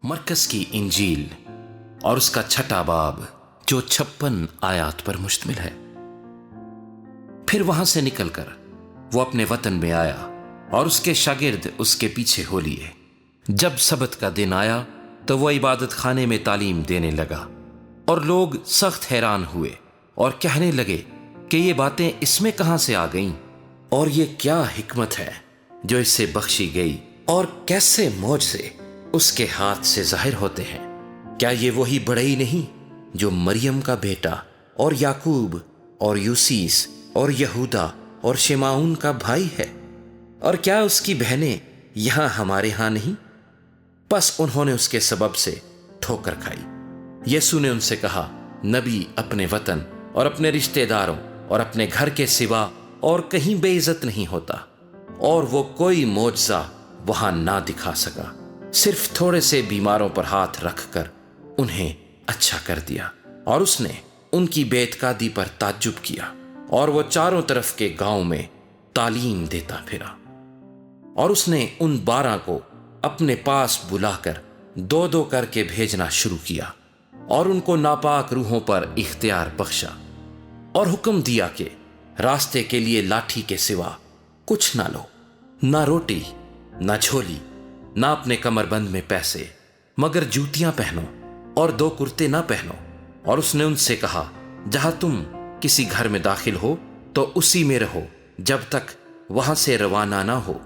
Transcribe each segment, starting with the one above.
मरकज की इंजील और उसका छठा बाब जो 56 आयात पर मुश्तमिल है। फिर वहां से निकलकर वो अपने वतन में आया और उसके शागिर्द उसके पीछे हो लिए। जब सबत का दिन आया तो वो इबादत खाने में तालीम देने लगा और लोग सख्त हैरान हुए और कहने लगे कि ये बातें इसमें कहां से आ गईं और ये क्या हिकमत है जो इससे बख्शी गई और कैसे मौजज़े उसके हाथ से जाहिर होते हैं। क्या ये वही बड़ई नहीं जो मरियम का बेटा और याकूब और यूसीस और यहूदा और शिमाउन का भाई है? और क्या उसकी बहनें यहां हमारे यहां नहीं? बस उन्होंने उसके सबब से ठोकर खाई। यीशु ने उनसे कहा, नबी अपने वतन और अपने रिश्तेदारों और अपने घर के सिवा और कहीं बेइज्जत नहीं होता। और वो कोई मोजज़ा वहां ना दिखा सका, सिर्फ थोड़े से बीमारों पर हाथ रखकर उन्हें अच्छा कर दिया। और उसने उनकी बेतकादी पर ताज्जुब किया और वो चारों तरफ के गांव में तालीम देता फिरा। और उसने उन 12 को अपने पास बुलाकर 2-2 करके भेजना शुरू किया और उनको नापाक रूहों पर इख्तियार बख्शा और हुक्म दिया कि रास्ते के लिए लाठी के सिवा कुछ ना लो, ना रोटी, ना झोली, ना अपने कमरबंद में पैसे, मगर जूतियां पहनो और 2 कुर्ते ना पहनो। और उसने उनसे कहा, जहां तुम किसी घर में दाखिल हो तो उसी में रहो जब तक वहां से रवाना ना हो।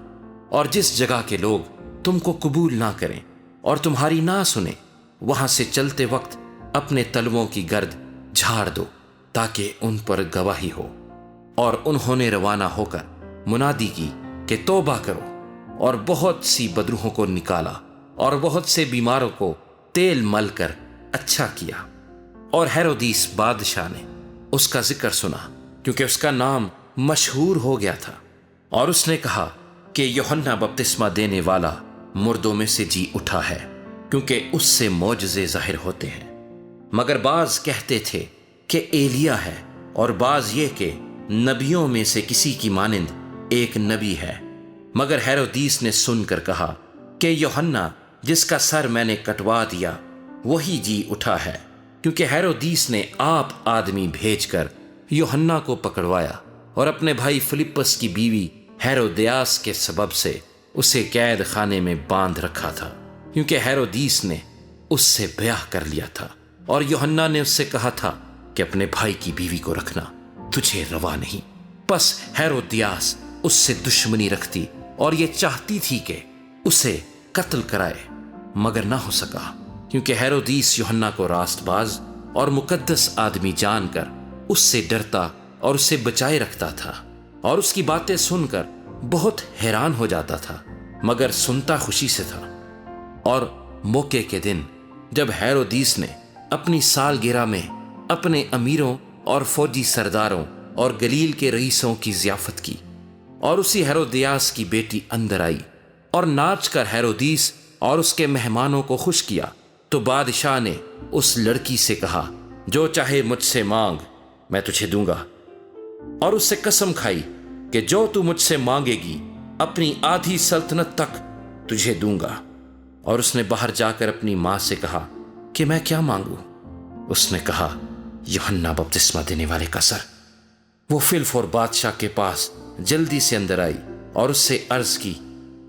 और जिस जगह के लोग तुमको कबूल ना करें और तुम्हारी ना सुने, वहां से चलते वक्त अपने तलवों की गर्द झाड़ दो ताकि उन पर गवाही हो। और उन्होंने रवाना होकर मुनादी की कि तौबा करो, और बहुत सी बदरूहों को निकाला और बहुत से बीमारों को तेल मल कर अच्छा किया। और हेरोदीस बादशाह ने उसका जिक्र सुना क्योंकि उसका नाम मशहूर हो गया था। और उसने कहा कि यूहन्ना बपतिस्मा देने वाला मुर्दों में से जी उठा है, क्योंकि उससे मौजज़े जाहिर होते हैं। मगर बाज कहते थे कि एलिया है, और बाज ये कि नबियों में से किसी की मानिंद एक नबी है। मगर हेरोदीस ने सुनकर कहा कि यूहन्ना जिसका सर मैंने कटवा दिया वही जी उठा है, क्योंकि हेरोदीस ने आप आदमी भेजकर यूहन्ना को पकड़वाया और अपने भाई फिलिप्पस की बीवी हेरोदियास के सबब से उसे कैद खाने में बांध रखा था, क्योंकि हेरोदीस ने उससे ब्याह कर लिया था। और यूहन्ना ने उससे कहा था कि अपने भाई की बीवी को रखना तुझे रवा नहीं। बस हेरोदियास उससे दुश्मनी रखती और ये चाहती थी कि उसे कत्ल कराए, मगर ना हो सका, क्योंकि हेरोदीस यूहन्ना को रास्तबाज और मुकद्दस आदमी जानकर उससे डरता और उसे बचाए रखता था। और उसकी बातें सुनकर बहुत हैरान हो जाता था, मगर सुनता खुशी से था। और मौके के दिन जब हेरोदीस ने अपनी सालगिरह में अपने अमीरों और फौजी सरदारों और गलील के रईसों की ज़ियाफत की, और उसी हेरोदियास की बेटी अंदर आई और नाच कर हेरोदीस और उसके मेहमानों को खुश किया, तो बादशाह ने उस लड़की से कहा, जो चाहे मुझसे मांग मैं तुझे दूंगा। और उससे कसम खाई कि जो तू मुझसे मांगेगी अपनी आधी सल्तनत तक तुझे दूंगा। और उसने बाहर जाकर अपनी मां से कहा कि मैं क्या मांगू? उसने कहा, यूहन्ना बपतिस्मा देने वाले का सर। वो फिलफोर बादशाह के पास जल्दी से अंदर आई और उससे अर्ज की,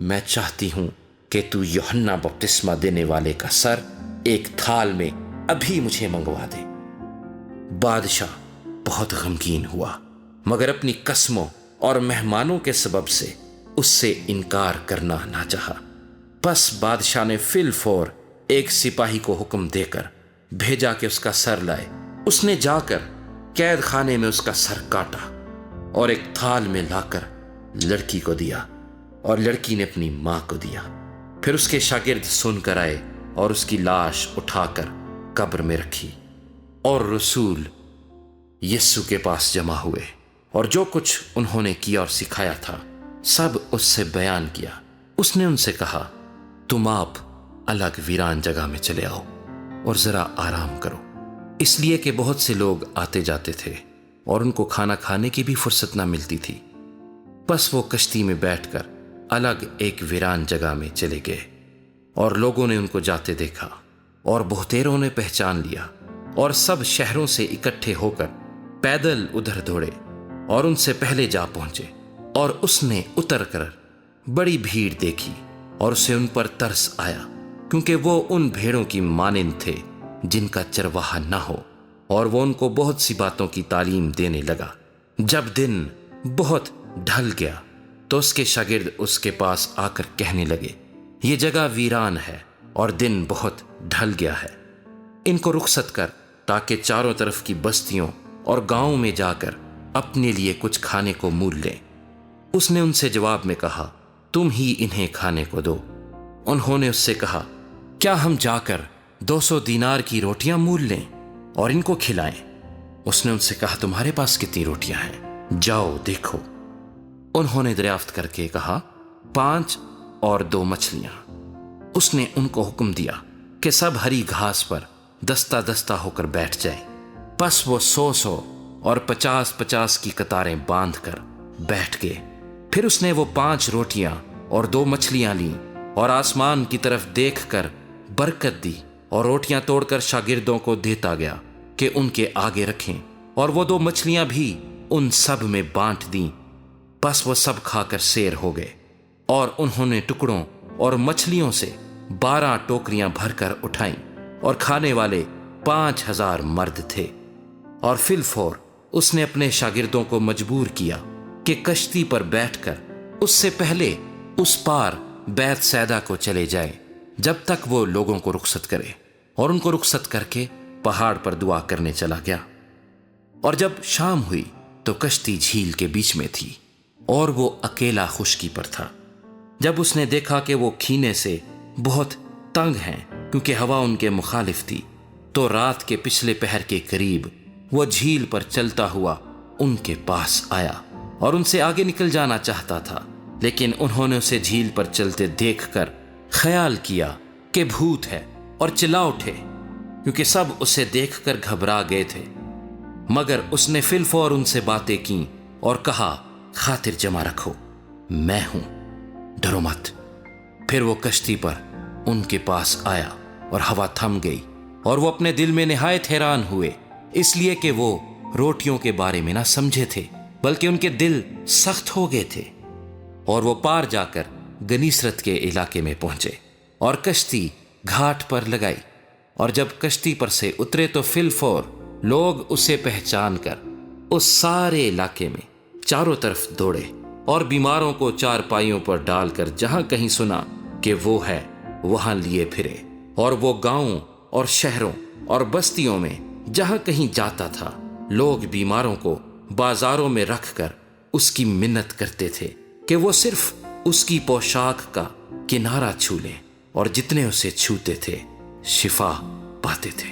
मैं चाहती हूं कि तू यूहन्ना बपतिस्मा देने वाले का सर एक थाल में अभी मुझे मंगवा दे। बादशाह बहुत गमगीन हुआ, मगर अपनी कस्मों और मेहमानों के सबब से उससे इनकार करना ना चाहा। बस बादशाह ने फिलफोर एक सिपाही को हुक्म देकर भेजा कि उसका सर लाए। उसने जाकर कैद खाने में उसका सर काटा और एक थाल में लाकर लड़की को दिया, और लड़की ने अपनी मां को दिया। फिर उसके शागिर्द सुनकर आए और उसकी लाश उठाकर कब्र में रखी। और रसूल यीशु के पास जमा हुए और जो कुछ उन्होंने किया और सिखाया था सब उससे बयान किया। उसने उनसे कहा, तुम आप अलग वीरान जगह में चले आओ और जरा आराम करो, इसलिए कि बहुत से लोग आते जाते थे और उनको खाना खाने की भी फुर्सत ना मिलती थी। बस वो कश्ती में बैठकर अलग एक वीरान जगह में चले गए। اور لوگوں نے ان کو جاتے دیکھا اور بہتیروں نے پہچان لیا اور سب شہروں سے اکٹھے ہو کر پیدل ادھر دوڑے اور ان سے پہلے جا پہنچے، اور اس نے اتر کر بڑی بھیڑ دیکھی اور اسے ان پر ترس آیا، کیونکہ وہ ان بھیڑوں کی مانند تھے جن کا چرواہا نہ ہو، اور وہ ان کو بہت سی باتوں کی تعلیم دینے لگا۔ جب دن بہت ڈھل گیا تو اس کے شاگرد اس کے پاس آ کر کہنے لگے، یہ جگہ ویران ہے اور دن بہت ڈھل گیا ہے، ان کو رخصت کر تاکہ چاروں طرف کی بستیوں اور گاؤں میں جا کر اپنے لیے کچھ کھانے کو مول لیں۔ اس نے ان سے جواب میں کہا، تم ہی انہیں کھانے کو دو۔ انہوں نے اس سے کہا، کیا ہم جا کر 200 دینار کی روٹیاں مول لیں اور ان کو کھلائیں؟ اس نے ان سے کہا، تمہارے پاس کتنی روٹیاں ہیں؟ جاؤ دیکھو۔ انہوں نے دریافت کر کے کہا، 5 اور 2 مچھلیاں۔ اس نے ان کو حکم دیا کہ سب ہری گھاس پر دستہ دستہ ہو کر بیٹھ جائیں۔ پس وہ 100 اور 50 کی قطاریں باندھ کر بیٹھ گئے۔ پھر اس نے وہ 5 روٹیاں اور 2 مچھلیاں لیں اور آسمان کی طرف دیکھ کر برکت دی اور روٹیاں توڑ کر شاگردوں کو دیتا گیا کہ ان کے آگے رکھیں، اور وہ 2 مچھلیاں بھی ان سب میں بانٹ دیں۔ پس وہ سب کھا کر سیر ہو گئے، اور انہوں نے ٹکڑوں اور مچھلیوں سے 12 ٹوکریاں بھر کر اٹھائیں، اور کھانے والے 5000 مرد تھے۔ اور فی الفور اس نے اپنے شاگردوں کو مجبور کیا کہ کشتی پر بیٹھ کر اس سے پہلے اس پار بیت سیدا کو چلے جائیں جب تک وہ لوگوں کو رخصت کرے، اور ان کو رخصت کر کے پہاڑ پر دعا کرنے چلا گیا۔ اور جب شام ہوئی تو کشتی جھیل کے بیچ میں تھی اور وہ اکیلا خشکی پر تھا۔ جب اس نے دیکھا کہ وہ کھینے سے بہت تنگ ہیں کیونکہ ہوا ان کے مخالف تھی، تو رات کے پچھلے پہر کے قریب وہ جھیل پر چلتا ہوا ان کے پاس آیا اور ان سے آگے نکل جانا چاہتا تھا، لیکن انہوں نے اسے جھیل پر چلتے دیکھ کر خیال کیا کہ بھوت ہے اور چلا اٹھے، کیونکہ سب اسے دیکھ کر گھبرا گئے تھے۔ مگر اس نے فی الفور ان سے باتیں کیں اور کہا، خاطر جمع رکھو، میں ہوں، ڈرو مت۔ پھر وہ کشتی پر ان کے پاس آیا اور ہوا تھم گئی، اور وہ اپنے دل میں نہایت حیران ہوئے، اس لیے کہ وہ روٹیوں کے بارے میں نہ سمجھے تھے، بلکہ ان کے دل سخت ہو گئے تھے۔ اور وہ پار جا کر گنیسرت کے علاقے میں پہنچے اور کشتی گھاٹ پر لگائی، اور جب کشتی پر سے اترے تو فی الفور لوگ اسے پہچان کر اس سارے علاقے میں چاروں طرف دوڑے، اور بیماروں کو چارپائیوں پر ڈال کر جہاں کہیں سنا کہ وہ ہے وہاں لیے پھرے، اور وہ گاؤں اور شہروں اور بستیوں میں جہاں کہیں جاتا تھا، لوگ بیماروں کو بازاروں میں رکھ کر اس کی منت کرتے تھے کہ وہ صرف اس کی پوشاک کا کنارہ چھو لیں، اور جتنے اسے چھوتے تھے شفا پاتے تھے۔